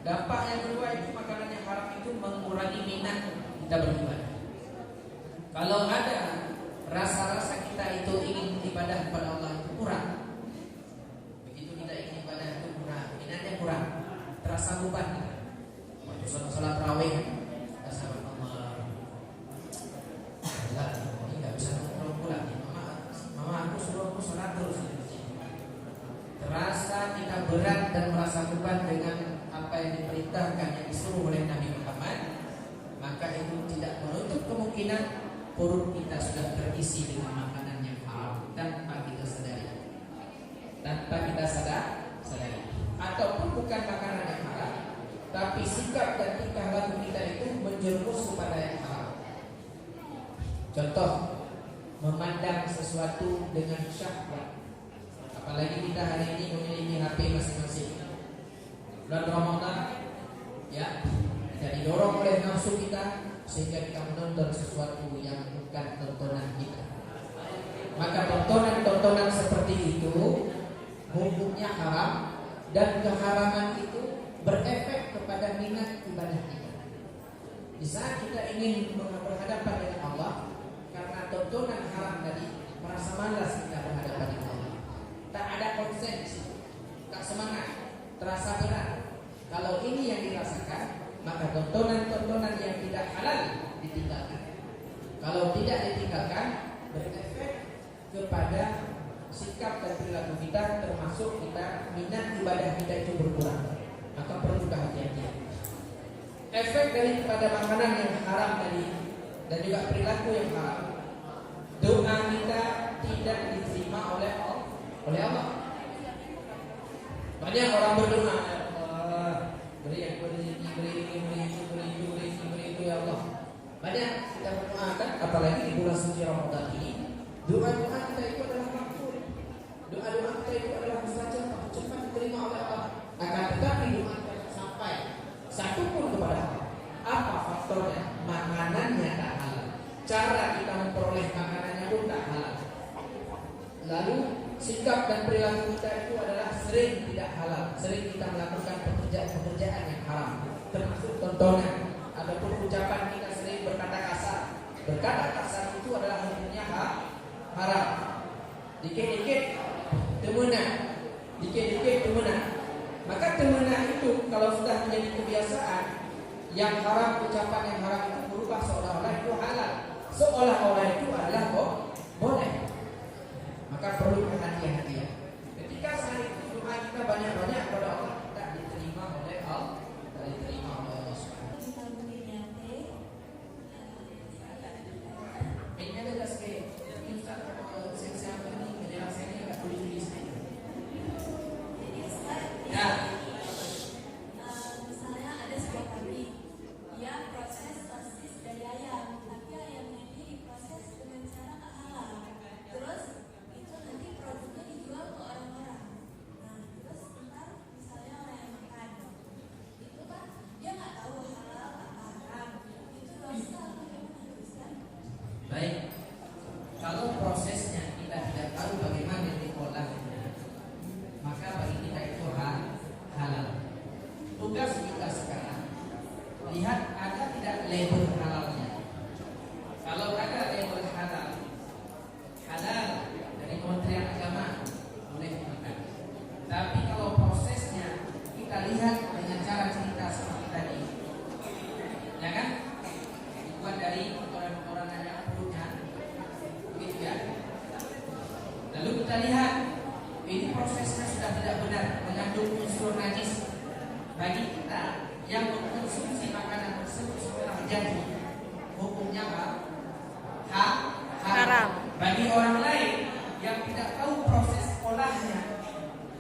Dampak yang kedua itu makanan yang haram itu mengurangi minat kita beribadah. Kalau ada rasa-rasa kita itu ingin ibadah kepada Allah itu kurang, begitu kita ingin ibadah itu kurang, minatnya kurang, terasa beban. Waktu sholat tarawih, rasa Allah, ini nggak bisa nongkrong pula. Mama aku suruh aku sholat terus. Terasa kita berat dan merasa beban dengan apa yang diperintahkan, yang disuruh oleh Nabi Muhammad, maka itu tidak menutup kemungkinan perut kita sudah terisi dengan makanan yang haram tanpa kita sadari. Ataupun bukan makanan yang haram, tapi sikap dan tingkah laku kita itu menjerumus kepada yang haram. Contoh, memandang sesuatu dengan syahwat. Apalagi kita hari ini memiliki HP masing-masing. Bulan Ramadan, ya, jadi dorong oleh nafsu kita sehingga kita menonton sesuatu yang bukan tontonan kita. Maka tontonan seperti itu hukumnya haram, dan keharaman itu berefek kepada minat ibadah kita. Di saat kita ingin berhadapan dengan Allah, karena tontonan haram tadi, merasa malas kita berhadapan dengan Allah. Tak ada konsentrasi, tak semangat, terasa berat. Kalau ini yang dirasakan, maka tontonan-tontonan yang tidak halal ditinggalkan. Kalau tidak ditinggalkan, berefek kepada sikap dan perilaku kita, termasuk kita minat ibadah kita itu berkurang. Maka perlu hati-hati. Efek daripada makanan yang haram tadi dan juga perilaku yang haram, doa kita tidak diterima oleh Allah. Banyak orang berdoa, beri itu ya Allah. Banyak kita berdoakan, apalagi di bulan suci Ramadan ini, doa-doa kita itu adalah makbul. Doa-doa kita itu adalah mustajab, cepat diterima oleh Allah. Akan tetapi doa kita sampai satu pun kepada Allah. Apa faktornya? Makanannya tak halal. Cara kita memperoleh makanannya pun tak halal. Lalu sikap dan perilaku kita itu adalah sering tidak halal, sering kita melakukan pekerjaan yang haram, termasuk tontonan. Adapun ucapan kita sering berkata kasar. Berkata kasar itu adalah hukumnya haram. Dikit-dikit temenah. Maka temenah itu kalau sudah menjadi kebiasaan, yang haram, ucapan yang haram itu berubah seolah-olah itu halal, seolah-olah itu adalah boleh. Maka perlu hati-hati. Ketika saat itu doa kita banyak-banyak kepada Allah, tak diterima oleh Allah. Ini ada sekali Ustaz, siapa ini penjelasannya agak tulis-tulis. Ya. Misalnya ada sebuah pabrik, dia proses sosis dari ayam, tapi ayamnya ini diproses dengan cara tak halal. Terus itu nanti produknya dijual ke orang-orang. Nah, terus ntar misalnya orang yang makan, itu kan dia nggak tahu halal apa haram, itu dosa bagaimana Ustaz? Baik, kalau prosesnya kita tidak tahu bagaimana diolahnya, maka bagi kita itu halal. Tugas kita sekarang lihat ada tidak label halalnya. Kalau ada label halal dari Kementerian Agama, boleh makan. Tapi kalau prosesnya kita lihat dengan cara cerita seperti tadi, ya kan? Bukan dari kotoran-kotoran yang perutnya, begitu ya. Lalu kita lihat ini prosesnya sudah tidak benar, mengandung unsur najis. Bagi kita yang mengkonsumsi makanan tersebut setelah jadi, hukumnya haram. Bagi orang lain yang tidak tahu proses olahnya,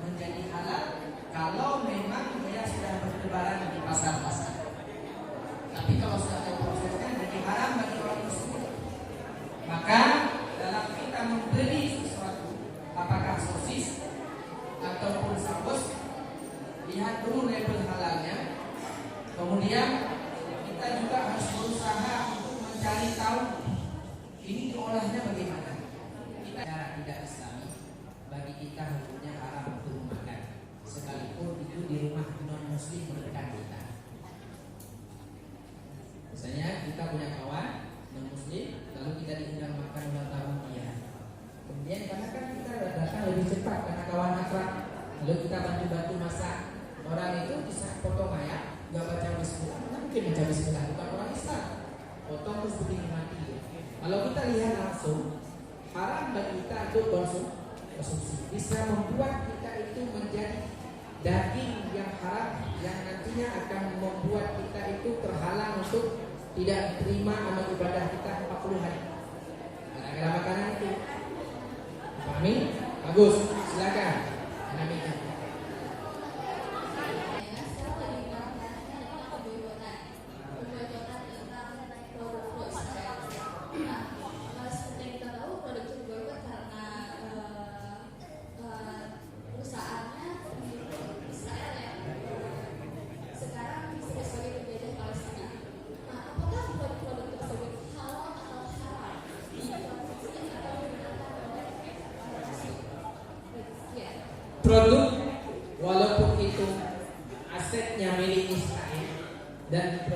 menjadi halal kalau memang dia sudah bertebaran di pasar-pasar. Tapi kalau sudah tahu prosesnya, jadi haram bagi orang tersebut. Maka dalam kita membeli sesuatu, apakah sosis ataupun saus, lihat dulu label halalnya. Kemudian kita juga harus berusaha untuk mencari tahu ini diolahnya bagaimana. Kita cara tidak Islami, bagi kita hukumnya haram untuk makan, sekalipun itu di rumah non muslim berdekat kita. kita punya kawan non muslim, lalu kita diundang makan ulang tahun dia. Kemudian karena kan kita datang lebih cepat karena kawan akrab, lalu kita bantu masak. Orang itu bisa potong ayam, nggak baca bismillah, mana mungkin baca bismillah, bukan orang Islam. Potong terus dinikmati. Kalau kita lihat langsung, haram bagi kita untuk konsumsi. Bisa membuat kita itu menjadi daging yang haram yang nantinya akan membuat kita itu terhalang untuk tidak terima amal ibadah kita 40 hari. Gara-gara makanan itu. Pahami? Bagus. Silakan. Dinamika. Produk walaupun itu asetnya milik Israel dan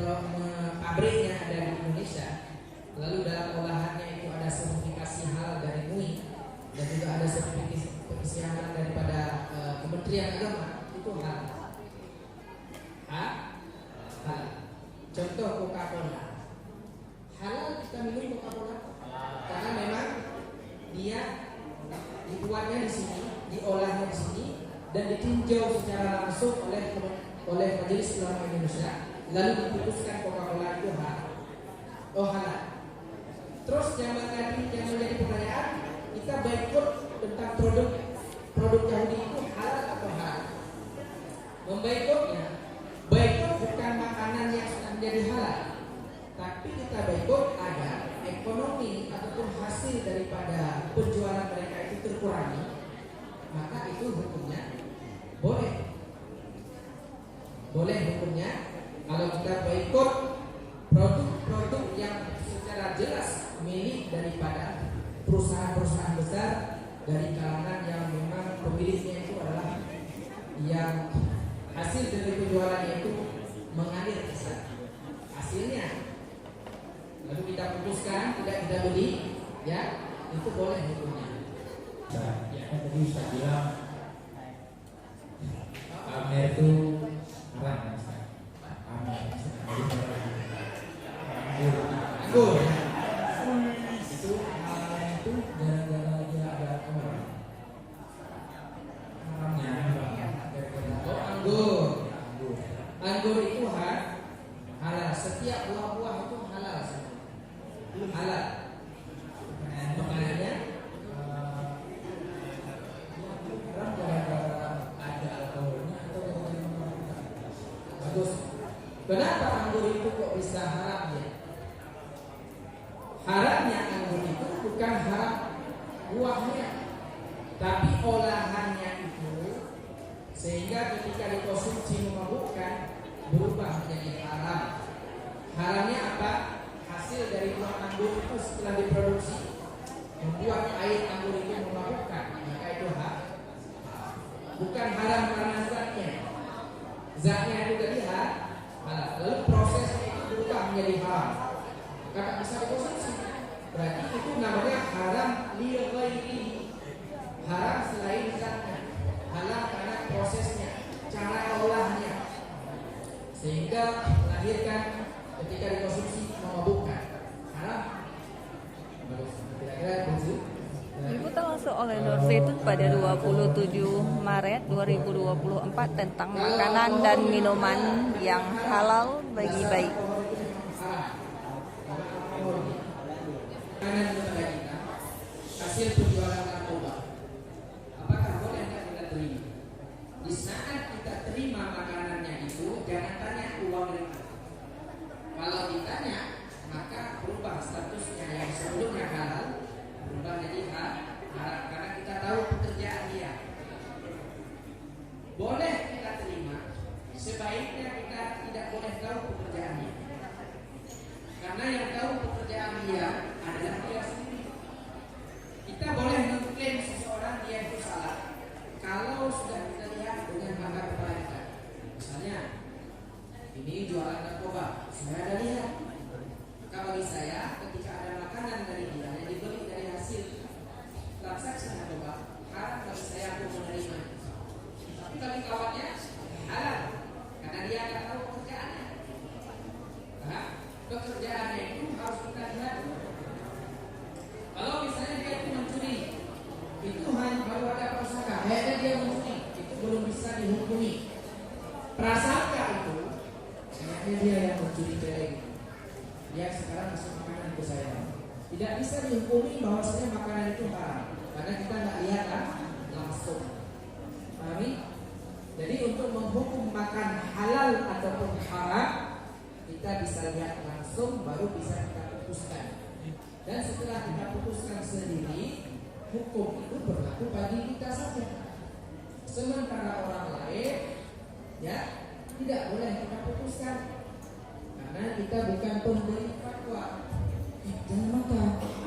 pabriknya ada di Indonesia, lalu dalam olahannya itu ada sertifikasi halal dari MUI dan juga ada sertifikasi halal daripada Kementerian Agama, itu halal. Halal. Contoh Coca-Cola, halal kita minum Coca-Cola karena memang dia dibuatnya di sini, diolahnya di sini, dan ditinjau secara langsung oleh Majelis Ulama Indonesia, lalu diputuskan Coca-Cola itu halal. Terus yang menjadi pertanyaan, kita boikot tentang produk Yahudi itu halal atau haram? Memboikotnya, boikot bukan makanan yang sudah menjadi halal, tapi kita boikot agar ekonomi ataupun hasil daripada penjualan mereka itu terkurangi, maka itu hukumnya boleh hukumnya kalau kita boikot produk-produk yang secara jelas milik daripada perusahaan-perusahaan besar dari kalangan yang memang pemiliknya itu adalah yang hasil dari penjualannya itu mengalir ke sana hasilnya, lalu kita putuskan tidak kita beli, ya itu boleh hukumnya. Ya kan tadi saya bilang pamer itu haram kan Ustaz? Pamer anggur itu haram itu gara-gara dia ada orang haramnya gara-gara Anggur itu halal, setiap buah-buah itu halal semua. Halal. Maknanya bagus. Kenapa anggur itu kok bisa haram ya? Haramnya anggur itu bukan haram buahnya, tapi olahannya itu, sehingga ketika dikonsumsi memabukkan berubah menjadi haram. Haramnya apa? Hasil dari buah anggur itu setelah diproduksi membuat air anggur itu memabukkan, maka itu haram. Bukan haram karena zatnya itu tadi halal, lalu prosesnya itu berubah menjadi haram, maka tak bisa dikonsumsi. Berarti itu namanya haram li ghairihi, haram selain zatnya, halal karena prosesnya, cara olahnya, sehingga melahirkan ketika dikonsumsi memabukkan, haram. Kira-kira begitu. Diputar langsung oleh Nur Zaitun pada 27 Maret 2024 tentang makanan dan minuman yang halal bagi bayi. Hasil penjualan narkoba, apakah boleh kita terima? Di saat kita terima makanannya itu, jangan tanya uang dari mana. Kalau ditanya, maka berubah statusnya yang sebelumnya halal berubah jadi haram karena kita tahu pekerjaan dia. Boleh kita terima, sebaiknya kita tidak boleh tahu pekerjaannya, karena yang tahu pekerjaan dia adalah dia sendiri. Kita boleh mengklaim seseorang dia itu salah kalau sudah kita lihat dengan mata kepala kita. Misalnya ini jualan narkoba, saya ada lihat Maka bagi saya, ketika ada makanan dari dia yang dibeli dari hasil transaksi narkoba, haram bagi saya untuk menerima. Tapi bagi kawannya halal, karena dia akan tahu pekerjaannya. Nah, pekerjaannya itu harus kita lihat. Kalau misalnya dia itu mencuri, itu hanya baru ada prasangka, kayaknya dia mencuri, itu belum bisa dihukumi. Prasangka itu, kayaknya dia yang mencuri celeng. Dia sekarang kasih makanan ke saya. Tidak bisa dihukumi bahwasanya makanan itu haram, karena kita nggak lihat kan langsung. Pahami? Jadi untuk menghukum makan halal ataupun haram, kita bisa lihat langsung, baru bisa kita putuskan. Dan setelah kita putuskan sendiri, hukum itu berlaku bagi kita saja. Sementara orang lain, ya tidak boleh kita putuskan, karena kita bukan pemberi fatwa. Jangan makan.